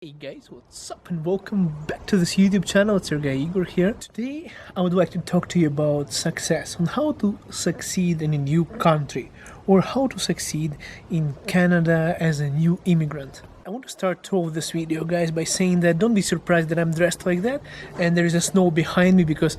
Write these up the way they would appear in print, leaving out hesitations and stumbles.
Hey guys, what's up and welcome back to this YouTube channel. It's your guy Igor here. Today I would like to talk to you about success, on how to succeed in a new country or how to succeed in Canada as a new immigrant. I want to start off this video, guys, by saying that don't be surprised that I'm dressed like that and there is a snow behind me because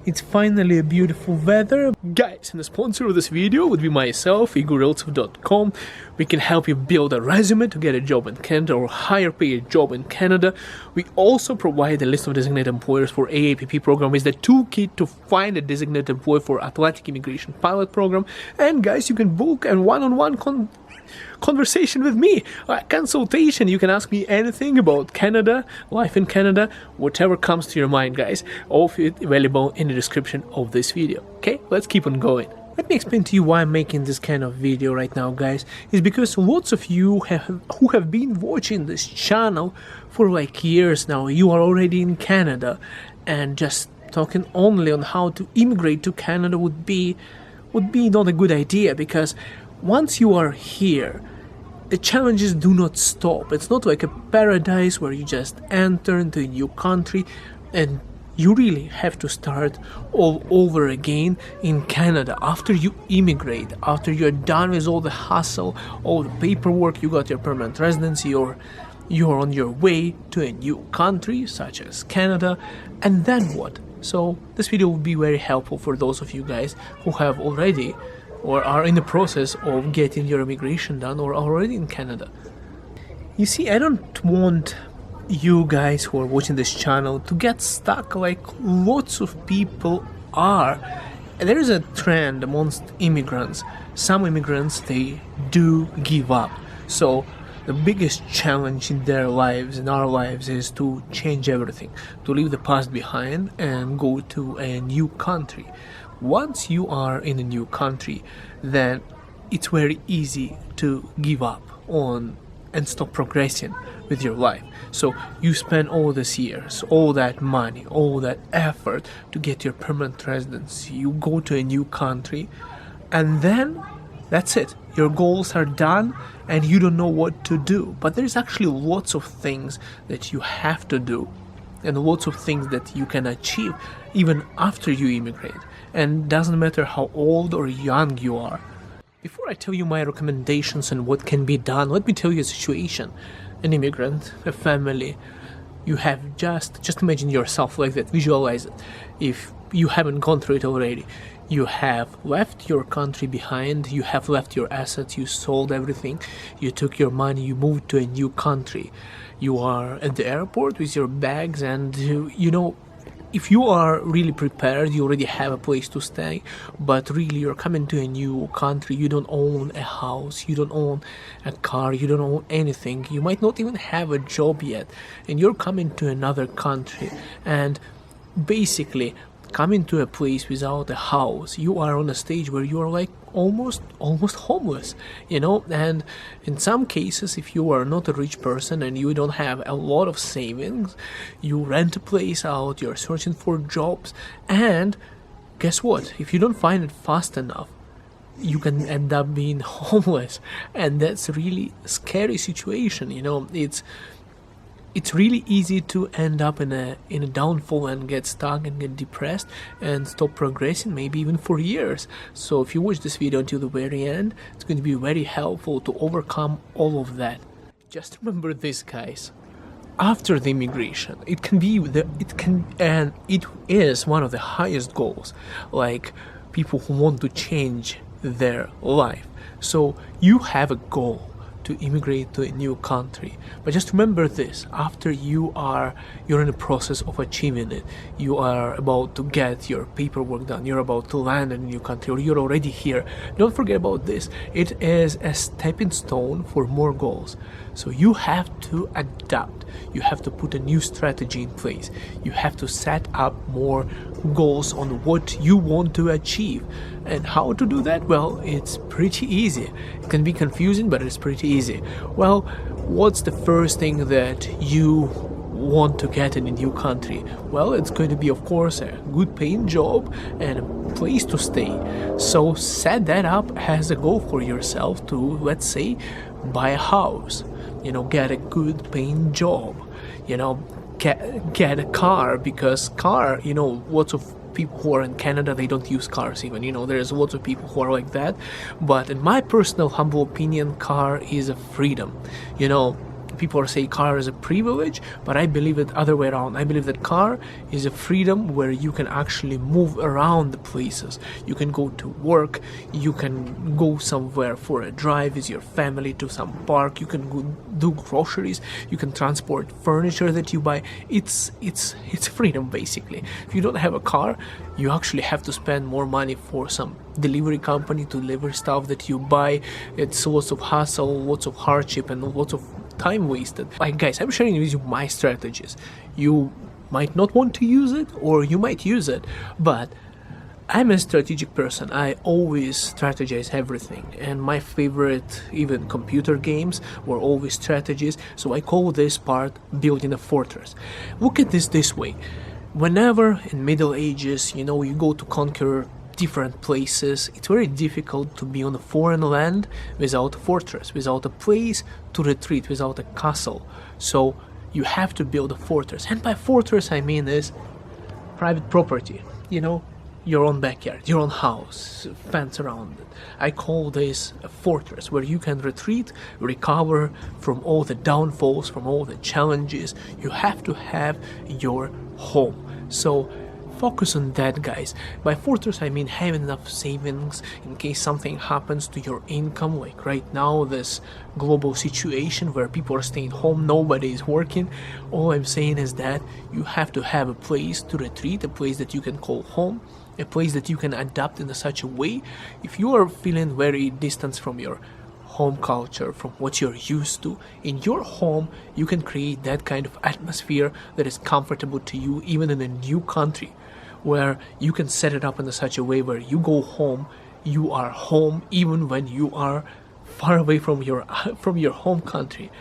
it's finally a beautiful weather. Guys, and the sponsor of this video would be myself, igorryltsev.com. We can help you build a resume to get a job in Canada or higher paid job in Canada. We also provide a list of designated employers for AAPP program with the toolkit to find a designated employer for Athletic Immigration Pilot Program. And guys, you can book a one-on-one conversation with me, a consultation. You can ask me anything about Canada, life in Canada, whatever comes to your mind, guys. All of it available in the description of this video. Okay, let's keep on going. Let me explain to you why I'm making this kind of video right now, guys. Is because lots of you who have been watching this channel for like years now, you are already in Canada, and just talking only on how to immigrate to Canada would be not a good idea, because once you are here, the challenges do not stop. It's not like a paradise where you just enter into a new country and you really have to start all over again in Canada after you immigrate, after you're done with all the hustle, all the paperwork, you got your permanent residency, or you're on your way to a new country such as Canada, and then what? So this video will be very helpful for those of you guys who have already or are in the process of getting your immigration done or already in Canada. You see, I don't want you guys who are watching this channel to get stuck like lots of people are. There is a trend amongst immigrants. Some immigrants, they do give up. So the biggest challenge in their lives, in our lives, is to change everything, to leave the past behind and go to a new country. Once you are in a new country, then it's very easy to give up on and stop progressing with your life. So you spend all these years, all that money, all that effort to get your permanent residency. You go to a new country, and then that's it. Your goals are done and you don't know what to do. But there's actually lots of things that you have to do and lots of things that you can achieve even after you immigrate. And doesn't matter how old or young you are. Before I tell you my recommendations and what can be done, let me tell you a situation. An immigrant, a family, you have just imagine yourself like that, visualize it. If you haven't gone through it already, you have left your country behind, you have left your assets, you sold everything, you took your money, you moved to a new country. You are at the airport with your bags, and you know, if you are really prepared, you already have a place to stay, but really you're coming to a new country, you don't own a house, you don't own a car, you don't own anything, you might not even have a job yet, and you're coming to another country, and basically coming to a place without a house, you are on a stage where you are like almost homeless, you know. And in some cases, if you are not a rich person and you don't have a lot of savings, you rent a place out, you're searching for jobs, and guess what, if you don't find it fast enough, you can end up being homeless. And that's a really scary situation, you know. It's really easy to end up in a downfall and get stuck and get depressed and stop progressing, maybe even for years. So if you watch this video until the very end, it's going to be very helpful to overcome all of that. Just remember this, guys. After the immigration, it is one of the highest goals, like people who want to change their life. So you have a goal to immigrate to a new country, but just remember this: after you're in the process of achieving it, you are about to get your paperwork done, you're about to land in a new country, or you're already here, don't forget about this. It is a stepping stone for more goals. So you have to adapt, you have to put a new strategy in place, you have to set up more goals on what you want to achieve. And how to do that? Well, it's pretty easy. It can be confusing, but it's pretty easy. Well, what's the first thing that you want to get in a new country? Well, it's going to be, of course, a good paying job and a place to stay. So set that up as a goal for yourself to, let's say, buy a house. get a good paying job, get a car, because car, lots of people who are in Canada, they don't use cars even, there's lots of people who are like that. But in my personal humble opinion, car is a freedom. People say car is a privilege, but I believe it other way around. I believe that car is a freedom where you can actually move around the places. You can go to work, you can go somewhere for a drive with your family to some park, you can go do groceries, you can transport furniture that you buy. It's freedom basically. If you don't have a car, you actually have to spend more money for some delivery company to deliver stuff that you buy. It's lots of hassle, lots of hardship, and lots of time wasted. Like, guys, I'm sharing with you my strategies. You might not want to use it, or you might use it, but I'm a strategic person. I always strategize everything, and my favorite even computer games were always strategies. So I call this part building a fortress. Look at this way. Whenever in Middle Ages, you go to conquer different places, it's very difficult to be on a foreign land without a fortress, without a place to retreat, without a castle. So you have to build a fortress, and by fortress I mean is private property, your own backyard, your own house, fence around it. I call this a fortress where you can retreat, recover from all the downfalls, from all the challenges. You have to have your home. So focus on that, guys. By fortress I mean having enough savings in case something happens to your income, like right now, this global situation where people are staying home, nobody is working. All I'm saying is that you have to have a place to retreat, a place that you can call home, a place that you can adapt in such a way. If you are feeling very distant from your home culture, from what you're used to, in your home you can create that kind of atmosphere that is comfortable to you, even in a new country, where you can set it up in such a way where you go home, you are home even when you are far away from your home country.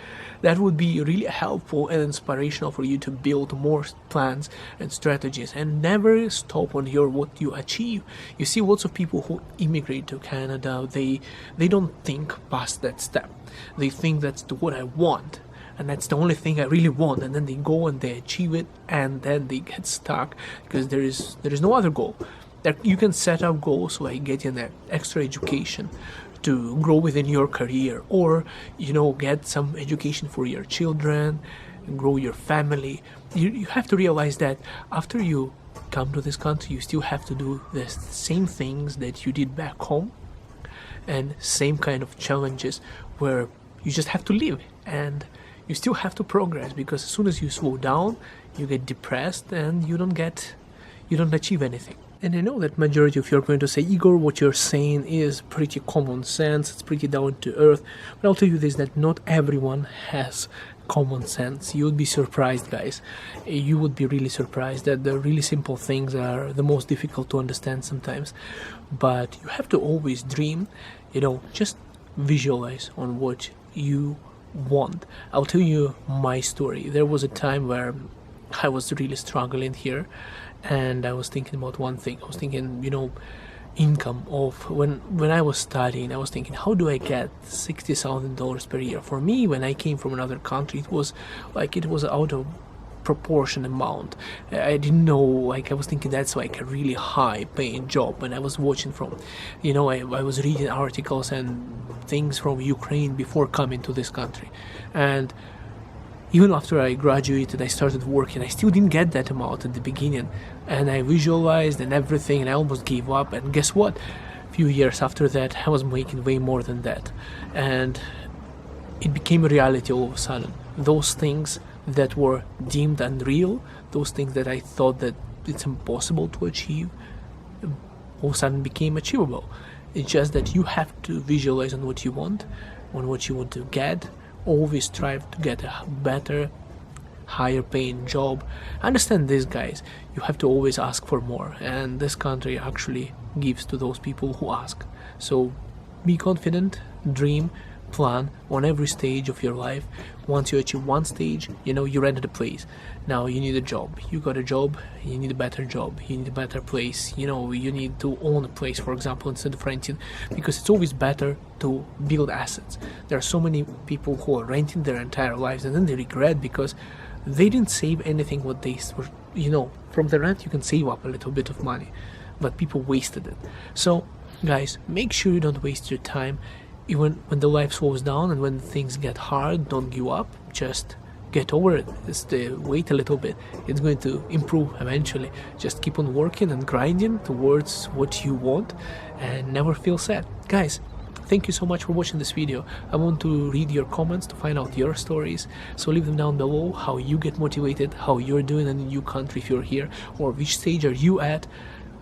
That would be really helpful and inspirational for you to build more plans and strategies, and never stop on what you achieve. You see lots of people who immigrate to Canada, they don't think past that step. They think that's what I want, and that's the only thing I really want, and then they go and they achieve it, and then they get stuck because there is no other goal. That you can set up goals like getting an extra education to grow within your career, or get some education for your children, grow your family. You have to realize that after you come to this country, you still have to do the same things that you did back home, and same kind of challenges where you just have to live, and you still have to progress, because as soon as you slow down, you get depressed and you don't achieve anything. And I know that majority of you are going to say, Igor, what you're saying is pretty common sense, it's pretty down to earth. But I'll tell you this, that not everyone has common sense. You would be surprised, guys. You would be really surprised that the really simple things are the most difficult to understand sometimes. But you have to always dream, just visualize on what you want. I'll tell you my story. There was a time where I was really struggling here, and I was thinking about one thing. I was thinking, income of when I was studying. I was thinking, how do I get $60,000 per year? For me, when I came from another country, it was out of proportion amount. I didn't know, I was thinking that's like a really high paying job. When I was watching from, I was reading articles and things from Ukraine before coming to this country, and even after I graduated, I started working, I still didn't get that amount at the beginning, and I visualized and everything, and I almost gave up. And guess what? A few years after that, I was making way more than that, and it became a reality all of a sudden. Those things that were deemed unreal, those things that I thought that it's impossible to achieve, all of a sudden became achievable. It's just that you have to visualize on what you want to get. Always strive to get a better, higher paying job. Understand this, guys, you have to always ask for more, and this country actually gives to those people who ask. So be confident, dream, plan on every stage of your life. Once you achieve one stage, you rented a place. Now you need a job. You got a job, you need a better job, you need a better place. You need to own a place, for example, instead of renting, because it's always better to build assets. There are so many people who are renting their entire lives and then they regret because they didn't save anything what they were, from the rent you can save up a little bit of money, but people wasted it. So guys, make sure you don't waste your time. Even when the life slows down and when things get hard, don't give up. Just get over it. Just wait a little bit. It's going to improve eventually. Just keep on working and grinding towards what you want and never feel sad. Guys, thank you so much for watching this video. I want to read your comments to find out your stories. So leave them down below, how you get motivated, how you're doing in a new country if you're here, or which stage are you at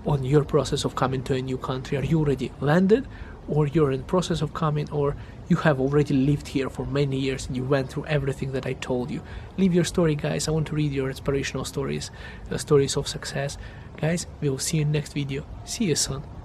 on your process of coming to a new country. Are you already landed, or you're in the process of coming, or you have already lived here for many years and you went through everything that I told you? Leave your story, guys. I want to read your inspirational stories, stories of success. Guys, we will see you in the next video. See you soon.